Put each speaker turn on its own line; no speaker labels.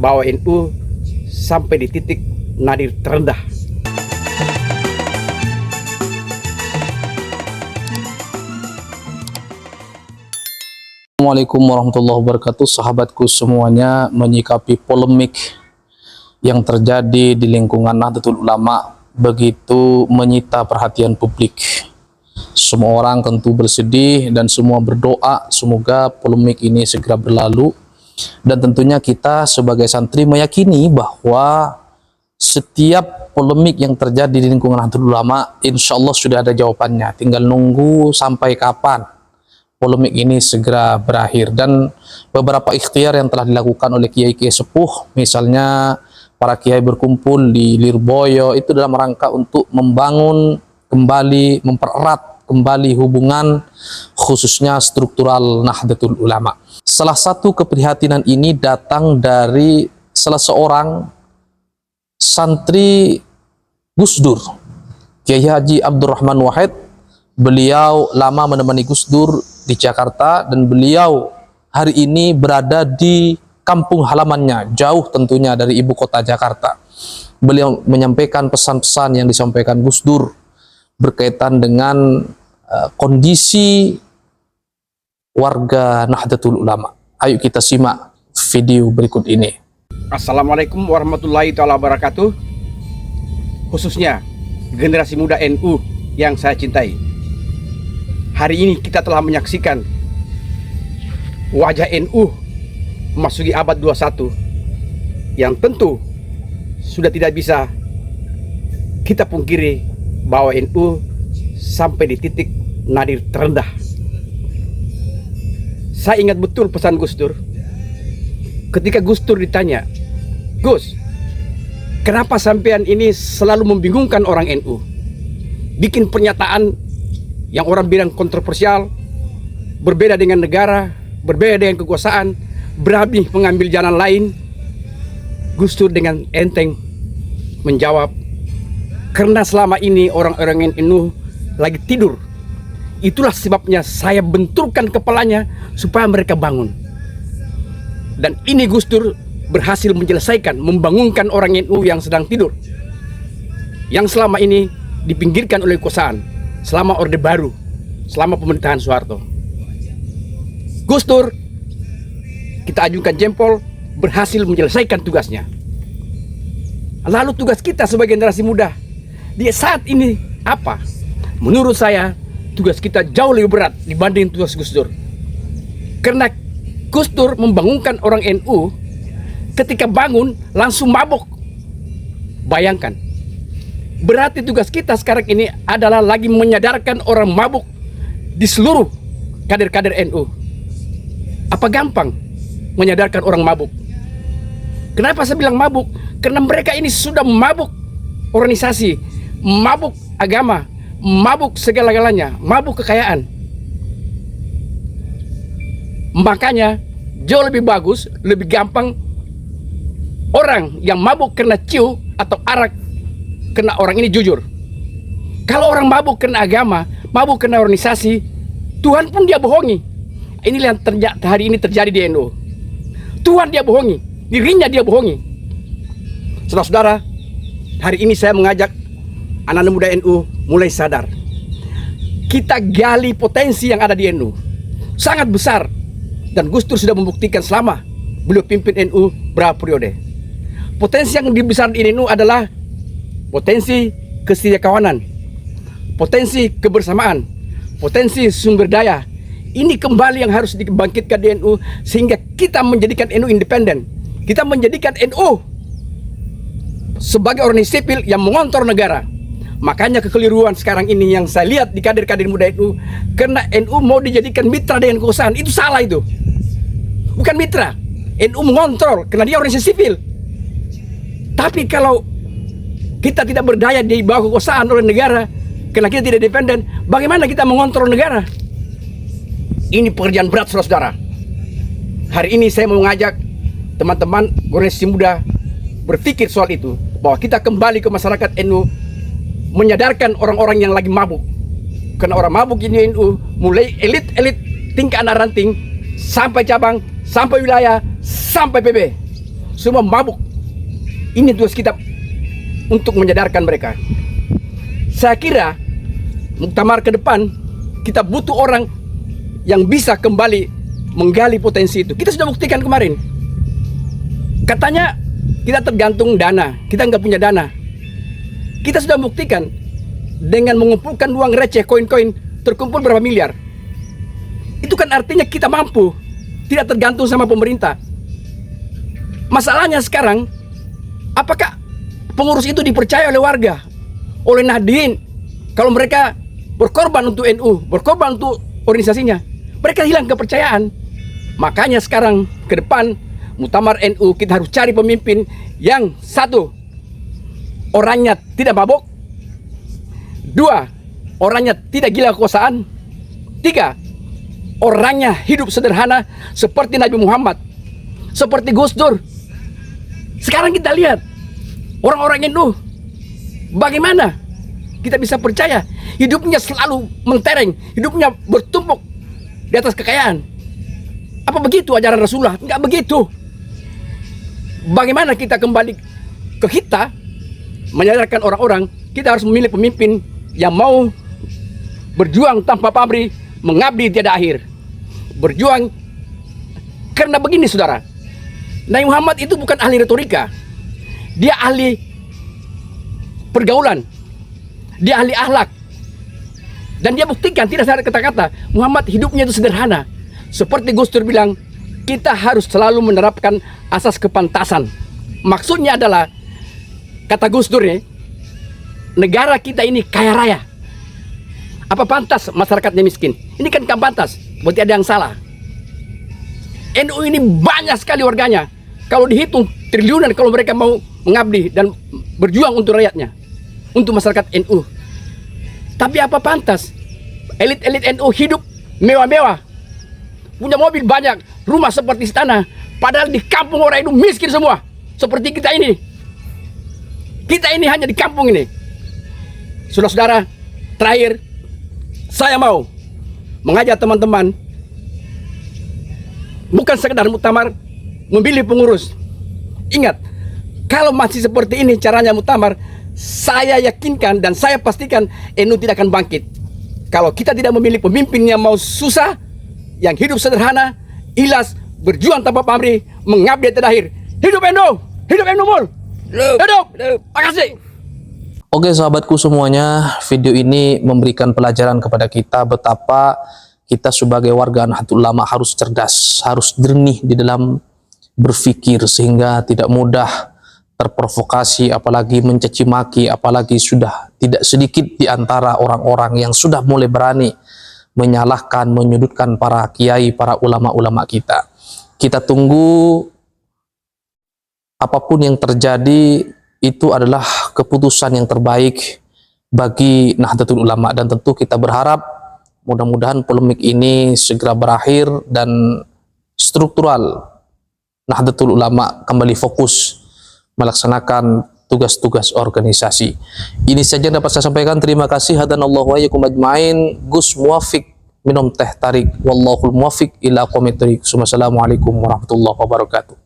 bahwa NU sampai di titik nadir terendah.
Assalamualaikum warahmatullahi wabarakatuh. Sahabatku semuanya, menyikapi polemik yang terjadi di lingkungan Nahdlatul Ulama begitu menyita perhatian publik. Semua orang tentu bersedih dan semua berdoa semoga polemik ini segera berlalu, dan tentunya kita sebagai santri meyakini bahwa setiap polemik yang terjadi di lingkungan Nahdlatul Ulama insya Allah sudah ada jawabannya, tinggal nunggu sampai kapan polemik ini segera berakhir. Dan beberapa ikhtiar yang telah dilakukan oleh kiai-kiai sepuh, misalnya para kiai berkumpul di Lirboyo, itu dalam rangka untuk membangun kembali, mempererat kembali hubungan khususnya struktural Nahdlatul Ulama. Salah satu keprihatinan ini datang dari salah seorang santri Gus Dur, Kiai Haji Abdurrahman Wahid. Beliau lama menemani Gus Dur di Jakarta dan beliau hari ini berada di kampung halamannya, jauh tentunya dari ibu kota Jakarta. Beliau menyampaikan pesan-pesan yang disampaikan Gus Dur berkaitan dengan kondisi warga Nahdlatul Ulama. Ayo kita simak video berikut ini.
Assalamualaikum warahmatullahi wabarakatuh. Khususnya generasi muda NU yang saya cintai. Hari ini kita telah menyaksikan wajah NU memasuki abad 21 yang tentu sudah tidak bisa kita pungkiri bahwa NU sampai di titik nadir terendah. Saya ingat betul pesan Gus Dur ketika Gus Dur ditanya, "Gus, kenapa sampean ini selalu membingungkan orang NU? Bikin pernyataan yang orang bilang kontroversial, berbeda dengan negara, berbeda dengan kekuasaan, berani mengambil jalan lain." Gus Dur dengan enteng menjawab, "Karena selama ini orang-orang NU lagi tidur. Itulah sebabnya saya benturkan kepalanya supaya mereka bangun." Dan ini Gus Dur berhasil menyelesaikan, membangunkan orang NU yang sedang tidur, yang selama ini dipinggirkan oleh kekuasaan selama Orde Baru, selama pemerintahan Soeharto. Gus Dur, kita ajukan jempol, berhasil menyelesaikan tugasnya. Lalu tugas kita sebagai generasi muda di saat ini apa? Menurut saya tugas kita jauh lebih berat dibanding tugas Gus Dur. Karena Gus Dur membangunkan orang NU, ketika bangun langsung mabuk. Bayangkan, berarti tugas kita sekarang ini adalah lagi menyadarkan orang mabuk di seluruh kader-kader NU. Apa gampang menyadarkan orang mabuk? Kenapa saya bilang mabuk? Karena mereka ini sudah mabuk organisasi, mabuk agama, mabuk segala-galanya, mabuk kekayaan. Makanya jauh lebih bagus, lebih gampang orang yang mabuk karena ciu atau arak, karena orang ini jujur. Kalau orang mabuk karena agama, mabuk karena organisasi, Tuhan pun dia bohongi. Inilah yang hari ini terjadi di NU. Tuhan dia bohongi, dirinya dia bohongi. Saudara-saudara, hari ini saya mengajak anak-anak muda NU mulai sadar. Kita gali potensi yang ada di NU, sangat besar. Dan Gus Dur sudah membuktikan selama beliau pimpin NU berapa periode. Potensi yang dibesar di NU adalah potensi kesetiakawanan, potensi kebersamaan, potensi sumber daya. Ini kembali yang harus dibangkitkan di NU sehingga kita menjadikan NU independen. Kita menjadikan NU sebagai organisasi sipil yang mengontrol negara. Makanya kekeliruan sekarang ini yang saya lihat di kader-kader muda NU, karena NU mau dijadikan mitra dengan kekuasaan. Itu salah itu. Bukan mitra. NU mengontrol karena dia organisasi sipil. Tapi kalau kita tidak berdaya di bawah kekuasaan oleh negara, karena kita tidak independen, bagaimana kita mengontrol negara? Ini pekerjaan berat, saudara-saudara. Hari ini saya mau mengajak teman-teman organisasi muda berpikir soal itu, bahwa kita kembali ke masyarakat NU, menyadarkan orang-orang yang lagi mabuk. Karena orang mabuk ini NU, mulai elit-elit tingkat anak ranting, sampai cabang, sampai wilayah, sampai PB. semua mabuk. Ini tugas kita untuk menyadarkan mereka. Saya kira muktamar ke depan kita butuh orang yang bisa kembali menggali potensi itu. Kita sudah buktikan kemarin. Katanya kita tergantung dana, kita nggak punya dana. Kita sudah buktikan dengan mengumpulkan uang receh, koin-koin terkumpul berapa miliar. Itu kan artinya kita mampu, tidak tergantung sama pemerintah. Masalahnya sekarang, apakah pengurus itu dipercaya oleh warga, oleh Nahdien? Kalau mereka berkorban untuk NU, berkorban untuk organisasinya, mereka hilang kepercayaan. Makanya sekarang ke depan muktamar NU kita harus cari pemimpin yang satu, orangnya tidak mabuk. Dua, orangnya tidak gila kekuasaan. Tiga, orangnya hidup sederhana seperti Nabi Muhammad, seperti Gus Dur. Sekarang kita lihat orang-orang NU, bagaimana kita bisa percaya hidupnya selalu mentereng, hidupnya bertumpuk di atas kekayaan. Apa begitu ajaran Rasulullah? Enggak begitu. Bagaimana kita kembali ke kita, menyadarkan orang-orang, kita harus memilih pemimpin yang mau berjuang tanpa pamrih, mengabdi tiada akhir. Berjuang karena begini saudara, Nabi Muhammad itu bukan ahli retorika, dia ahli pergaulan, dia ahli akhlak, dan dia buktikan tidak ada kata-kata. Muhammad hidupnya itu sederhana. Seperti Gus Dur bilang, kita harus selalu menerapkan asas kepantasan. Maksudnya adalah, kata Gus Dur ya, negara kita ini kaya raya. Apa pantas masyarakatnya miskin? Ini kan pantas, berarti ada yang salah. NU ini banyak sekali warganya. Kalau dihitung triliunan kalau mereka mau mengabdi dan berjuang untuk rakyatnya, untuk masyarakat NU. Tapi apa pantas elit-elit NU hidup mewah-mewah, punya mobil banyak, rumah seperti istana, padahal di kampung orang itu miskin semua, seperti kita ini. Kita ini hanya di kampung ini. Saudara-saudara, terakhir saya mau mengajak teman-teman, bukan sekedar muktamar memilih pengurus. Ingat, kalau masih seperti ini caranya muktamar, saya yakinkan dan saya pastikan NU tidak akan bangkit. Kalau kita tidak memilih pemimpin yang mau susah, yang hidup sederhana, ikhlas, berjuang tanpa pamrih, mengabdi terakhir. Hidup NU! Hidup NU Mul! Hidup! Makasih!
Oke sahabatku semuanya, video ini memberikan pelajaran kepada kita betapa kita sebagai warga Nahdlatul Ulama harus cerdas, harus jernih di dalam berpikir sehingga tidak mudah terprovokasi, apalagi mencaci maki, apalagi sudah tidak sedikit di antara orang-orang yang sudah mulai berani menyalahkan, menyudutkan para kiai, para ulama-ulama kita. Kita tunggu apapun yang terjadi, itu adalah keputusan yang terbaik bagi Nahdlatul Ulama, dan tentu kita berharap mudah-mudahan polemik ini segera berakhir dan struktural Nahdlatul Ulama kembali fokus melaksanakan tugas-tugas organisasi. Ini saja yang dapat saya sampaikan. Terima kasih. Hadanallahu wa iyyakum ajmain. Gus Muwafiq minum teh tarik. Wallahul muwafiq ila aqwamit thoriq. Wassalamualaikum warahmatullahi wabarakatuh.